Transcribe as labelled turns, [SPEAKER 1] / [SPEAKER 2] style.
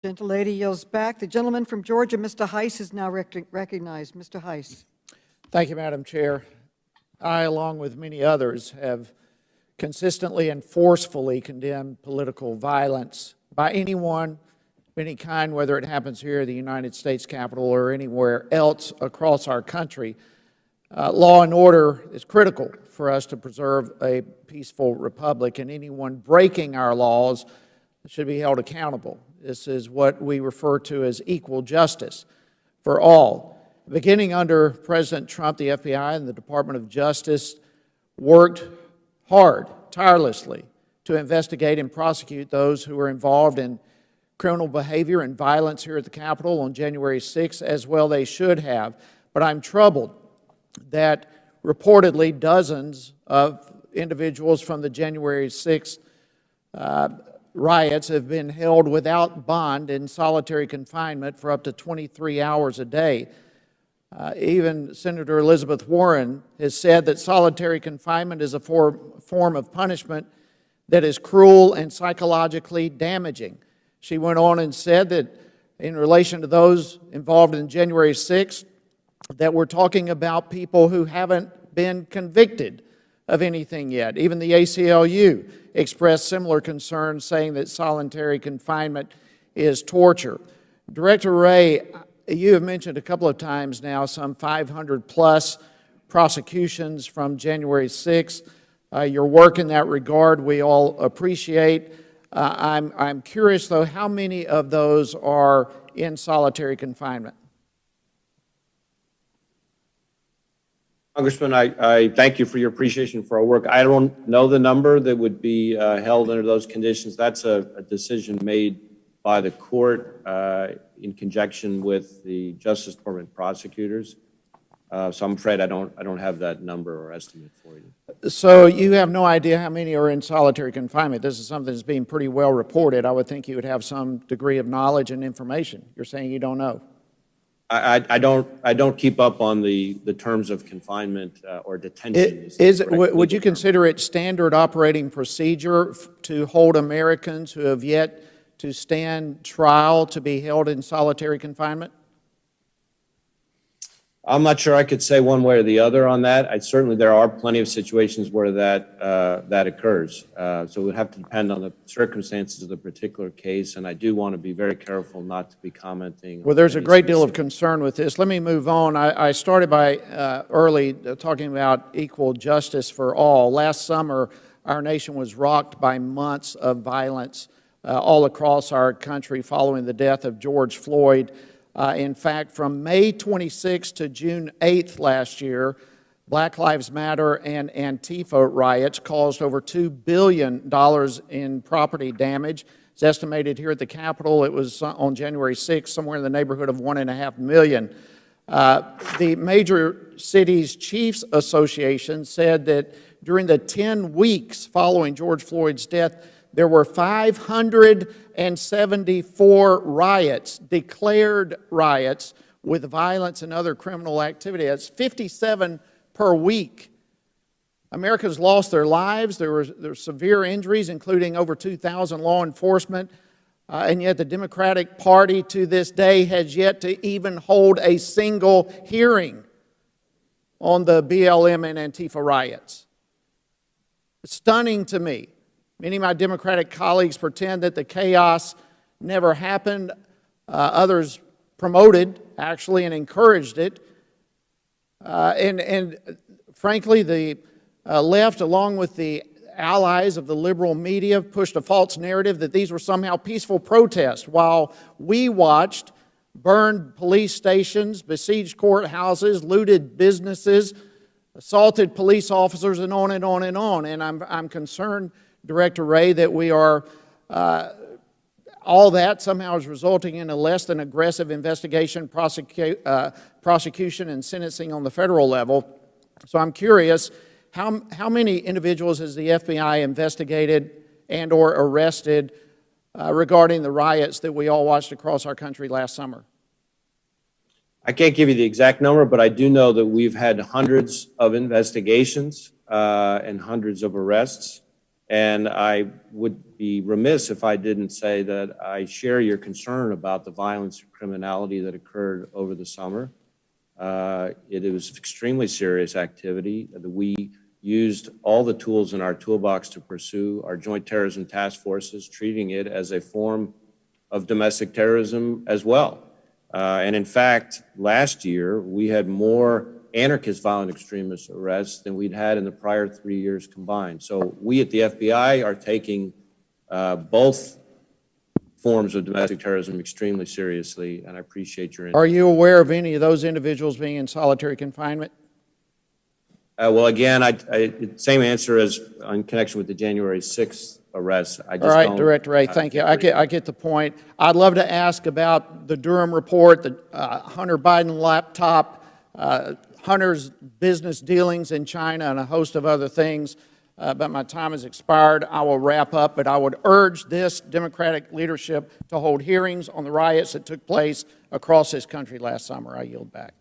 [SPEAKER 1] Gentlelady yields back. The gentleman from Georgia, Mr. Hice, is now recognized. Mr. Hice.
[SPEAKER 2] Thank you, Madam Chair. I, along with many others, have consistently and forcefully condemned political violence by anyone of any kind, whether it happens here in the United States Capitol or anywhere else across our country. Law and order is critical for us to preserve a peaceful republic, and anyone breaking our laws should be held accountable. This is what we refer to as equal justice for all. Beginning under President Trump, the FBI and the Department of Justice worked hard, tirelessly, to investigate and prosecute those who were involved in criminal behavior and violence here at the Capitol on January 6th, as well they should have. But I'm troubled that reportedly dozens of individuals from the January 6th riots have been held without bond in solitary confinement for up to 23 hours a day. Even Senator Elizabeth Warren has said that solitary confinement is a form of punishment that is cruel and psychologically damaging. She went on and said that in relation to those involved in January 6th, that we're talking about people who haven't been convicted of anything yet. Even the ACLU expressed similar concerns, saying that solitary confinement is torture. Director Wray, you have mentioned a couple of times now some 500-plus prosecutions from January 6th. Your work in that regard we all appreciate. I'm curious, though, how many of those are in solitary confinement?
[SPEAKER 3] Congressman, I thank you for your appreciation for our work. I don't know the number that would be held under those conditions. That's a decision made by the court in conjunction with the Justice Department prosecutors. So I'm afraid I don't have that number or estimate for you.
[SPEAKER 2] So you have no idea how many are in solitary confinement. This is something that's being pretty well reported. I would think you would have some degree of knowledge and information. You're saying you don't know.
[SPEAKER 3] I don't keep up on the terms of confinement or detention.
[SPEAKER 2] Would you consider it standard operating procedure to hold Americans who have yet to stand trial to be held in solitary confinement?
[SPEAKER 3] I'm not sure I could say one way or the other on that. Certainly there are plenty of situations where that occurs. So it would have to depend on the circumstances of the particular case, and I do want to be very careful not to be commenting.
[SPEAKER 2] Well, there's a great deal of concern with this. Let me move on. I started by early talking about equal justice for all. Last summer, our nation was rocked by months of violence all across our country following the death of George Floyd. In fact, from May 26 to June 8th last year, Black Lives Matter and Antifa riots caused over $2 billion in property damage. It's estimated here at the Capitol, it was on January 6th, somewhere in the neighborhood of $1.5 million. The Major Cities Chiefs Association said that during the 10 weeks following George Floyd's death, there were 574 riots, declared riots, with violence and other criminal activity. That's 57 per week. Americans lost their lives. There were severe injuries, including over 2,000 law enforcement. And yet the Democratic Party to this day has yet to even hold a single hearing on the BLM and Antifa riots. It's stunning to me. Many of my Democratic colleagues pretend that the chaos never happened. Others promoted, actually, and encouraged it. And frankly, the left, along with the allies of the liberal media, pushed a false narrative that these were somehow peaceful protests, while we watched burned police stations, besieged courthouses, looted businesses, assaulted police officers, and on and on and on. And I'm concerned, Director Wray, that we are, all that somehow is resulting in a less than aggressive investigation, prosecution, and sentencing on the federal level. So I'm curious, how many individuals has the FBI investigated and or arrested regarding the riots that we all watched across our country last summer?
[SPEAKER 3] I can't give you the exact number, but I do know that we've had hundreds of investigations and hundreds of arrests. And I would be remiss if I didn't say that I share your concern about the violence and criminality that occurred over the summer. It was extremely serious activity. We used all the tools in our toolbox to pursue our joint terrorism task forces, treating it as a form of domestic terrorism as well. And in fact, last year, we had more anarchist violent extremist arrests than we'd had in the prior 3 years combined. So we at the FBI are taking both forms of domestic terrorism extremely seriously, and I appreciate your interest.
[SPEAKER 2] Are you aware of any of those individuals being in solitary confinement?
[SPEAKER 3] Well, again, same answer as in connection with the January 6th arrest. I just
[SPEAKER 2] All right,
[SPEAKER 3] don't,
[SPEAKER 2] Director Ray, thank you. I get the point. I'd love to ask about the Durham report, the Hunter Biden laptop, Hunter's business dealings in China, and a host of other things. But my time has expired. I will wrap up, but I would urge this Democratic leadership to hold hearings on the riots that took place across this country last summer. I yield back.